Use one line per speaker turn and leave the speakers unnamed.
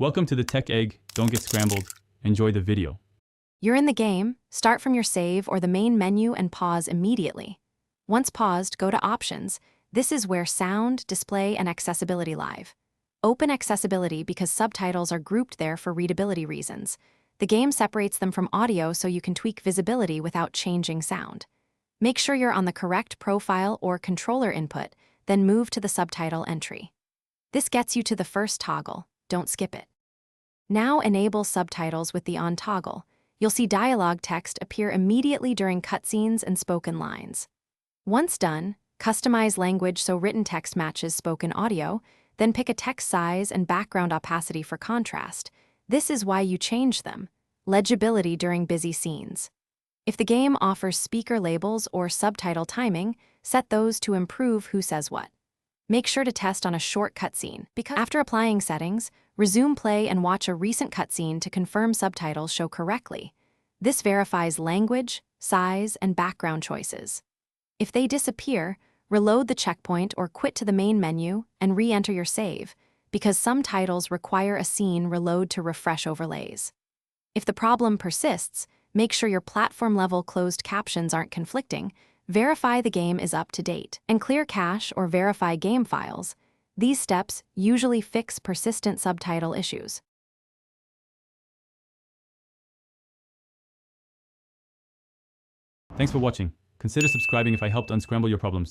Welcome to the Tech Egg. Don't get scrambled. Enjoy the video.
You're in the game, start from your save or the main menu and pause immediately. Once paused, go to Options. This is where Sound, Display, and Accessibility live. Open Accessibility because subtitles are grouped there for readability reasons. The game separates them from audio so you can tweak visibility without changing sound. Make sure you're on the correct profile or controller input, then move to the subtitle entry. This gets you to the first toggle. Don't skip it. Now enable subtitles with the on toggle. You'll see dialogue text appear immediately during cutscenes and spoken lines. Once done, customize language so written text matches spoken audio, then pick a text size and background opacity for contrast. This is why you change them. Legibility during busy scenes. If the game offers speaker labels or subtitle timing, set those to improve who says what. Make sure to test on a short cutscene, because after applying settings, resume play and watch a recent cutscene to confirm subtitles show correctly. This verifies language, size, and background choices. If they disappear, reload the checkpoint or quit to the main menu and re-enter your save, because some titles require a scene reload to refresh overlays. If the problem persists, make sure your platform-level closed captions aren't conflicting, verify the game is up to date, and clear cache or verify game files. These steps usually fix persistent subtitle issues.
Thanks for watching. Consider subscribing if I helped unscramble your problems.